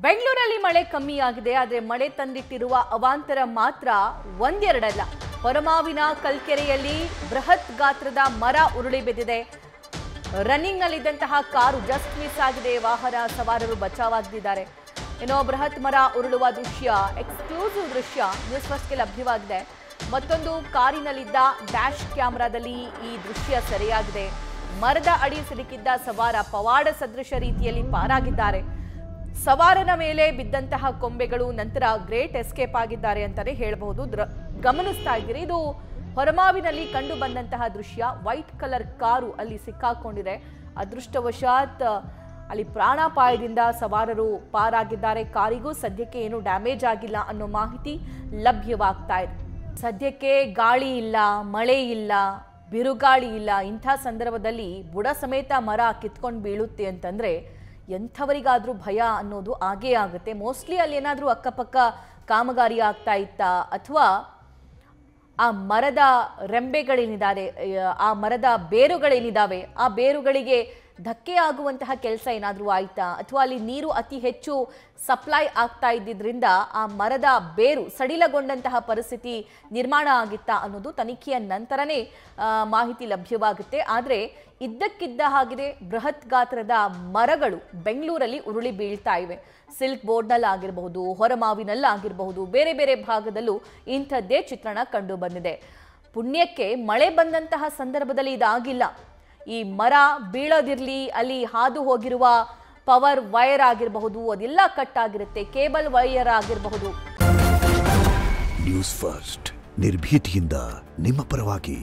ಬೆಂಗಳೂರಲ್ಲಿ ಮಳೆ ಕಮ್ಮಿಯಾಗಿದೆ. ಆದರೆ ಮಳೆ ತಂದಿಟ್ಟಿರುವ ಅವಾಂತರ ಮಾತ್ರ ಒಂದೆರಡಲ್ಲ. ಹೊರಮಾವಿನ ಕಲ್ಕೆರೆಯಲ್ಲಿ ಬೃಹತ್ ಗಾತ್ರದ ಮರ ಉರುಳಿ ಬಿದ್ದಿದೆ. ರನ್ನಿಂಗ್ ನಲ್ಲಿದ್ದಂತಹ ಕಾರು ಜಸ್ಟ್ ಮಿಸ್ ಆಗಿದೆ. ವಾಹನ ಸವಾರರು ಬಚಾವಾಗಿದ್ದಾರೆ. ಏನೋ ಬೃಹತ್ ಮರ ಉರುಳುವ ದೃಶ್ಯ, ಎಕ್ಸ್ಕ್ಲೂಸಿವ್ ದೃಶ್ಯ ನ್ಯೂಸ್ ಫಸ್ಟ್ಗೆ ಲಭ್ಯವಾಗಿದೆ. ಮತ್ತೊಂದು ಕಾರಿನಲ್ಲಿದ್ದ ಡ್ಯಾಶ್ ಕ್ಯಾಮೆರಾದಲ್ಲಿ ಈ ದೃಶ್ಯ ಸೆರೆಯಾಗಿದೆ. ಮರದ ಅಡಿ ಸಿಲುಕಿದ್ದ ಸವಾರ ಪವಾಡ ಸದೃಶ ರೀತಿಯಲ್ಲಿ ಪಾರಾಗಿದ್ದಾರೆ. ಸವಾರನ ಮೇಲೆ ಬಿದ್ದಂತಹ ಕೊಂಬೆಗಳು ನಂತರ ಗ್ರೇಟ್ ಎಸ್ಕೇಪ್ ಆಗಿದ್ದಾರೆ ಅಂತಾನೆ ಹೇಳಬಹುದು. ಗಮನಿಸ್ತಾ ಇದ್ದೀರಿ, ಇದು ಹೊರಮಾವಿನಲ್ಲಿ ಕಂಡು ಬಂದಂತಹ ದೃಶ್ಯ. ವೈಟ್ ಕಲರ್ ಕಾರು ಅಲ್ಲಿ ಸಿಕ್ಕಾಕೊಂಡಿದೆ. ಅದೃಷ್ಟವಶಾತ್ ಅಲ್ಲಿ ಪ್ರಾಣಾಪಾಯದಿಂದ ಸವಾರರು ಪಾರಾಗಿದ್ದಾರೆ. ಕಾರಿಗೂ ಸದ್ಯಕ್ಕೆ ಏನು ಡ್ಯಾಮೇಜ್ ಆಗಿಲ್ಲ ಅನ್ನೋ ಮಾಹಿತಿ ಲಭ್ಯವಾಗ್ತಾ ಇದೆ. ಸದ್ಯಕ್ಕೆ ಗಾಳಿ ಇಲ್ಲ, ಮಳೆ ಇಲ್ಲ, ಬಿರುಗಾಳಿ ಇಲ್ಲ. ಇಂಥ ಸಂದರ್ಭದಲ್ಲಿ ಬುಡ ಸಮೇತ ಮರ ಕಿತ್ಕೊಂಡು ಬೀಳುತ್ತೆ ಅಂತಂದ್ರೆ ಎಂಥವರಿಗಾದ್ರೂ ಭಯ ಅನ್ನೋದು ಆಗೇ ಆಗುತ್ತೆ. ಮೋಸ್ಟ್ಲಿ ಅಲ್ಲಿ ಏನಾದರೂ ಅಕ್ಕಪಕ್ಕ ಕಾಮಗಾರಿ ಆಗ್ತಾ ಇತ್ತಾ, ಅಥವಾ ಆ ಮರದ ರೆಂಬೆಗಳೇನಿದ್ದಾರೆ, ಆ ಮರದ ಬೇರುಗಳೇನಿದ್ದಾವೆ, ಆ ಬೇರುಗಳಿಗೆ ಧಕ್ಕೆ ಆಗುವಂತಹ ಕೆಲಸ ಏನಾದರೂ ಆಯ್ತಾ, ಅಥವಾ ಅಲ್ಲಿ ನೀರು ಅತಿ ಹೆಚ್ಚು ಸಪ್ಲೈ ಆಗ್ತಾ ಇದ್ದಿದ್ರಿಂದ ಆ ಮರದ ಬೇರು ಸಡಿಲಗೊಂಡಂತಹ ಪರಿಸ್ಥಿತಿ ನಿರ್ಮಾಣ ಆಗಿತ್ತಾ ಅನ್ನೋದು ತನಿಖೆಯ ನಂತರನೇ ಮಾಹಿತಿ ಲಭ್ಯವಾಗುತ್ತೆ. ಆದರೆ ಇದ್ದಕ್ಕಿದ್ದ ಹಾಗೆ ಬೃಹತ್ ಗಾತ್ರದ ಮರಗಳು ಬೆಂಗಳೂರಲ್ಲಿ ಉರುಳಿ ಬೀಳ್ತಾ ಇವೆ. ಸಿಲ್ಕ್ ಬೋರ್ಡ್ನಲ್ಲಾಗಿರಬಹುದು, ಹೊರಮಾವಿನಲ್ಲಾಗಿರಬಹುದು, ಬೇರೆ ಬೇರೆ ಭಾಗದಲ್ಲೂ ಇಂಥದ್ದೇ ಚಿತ್ರಣ ಕಂಡು ಬಂದಿದೆ. ಪುಣ್ಯಕ್ಕೆ ಮಳೆ ಬಂದಂತಹ ಸಂದರ್ಭದಲ್ಲಿ ಇದಾಗಿಲ್ಲ. ಈ ಮರ ಬೀಳೋದಿರಲಿ, ಅಲ್ಲಿ ಹಾದು ಹೋಗಿರುವ ಪವರ್ ವೈರ್ ಆಗಿರಬಹುದು, ಅದೆಲ್ಲ ಕಟ್ ಆಗಿರುತ್ತೆ, ಕೇಬಲ್ ವೈರ್ ಆಗಿರಬಹುದು. ನ್ಯೂಸ್ ಫಸ್ಟ್ ನಿರ್ಭೀತಿಯಿಂದ ನಿಮ್ಮ ಪರವಾಗಿ.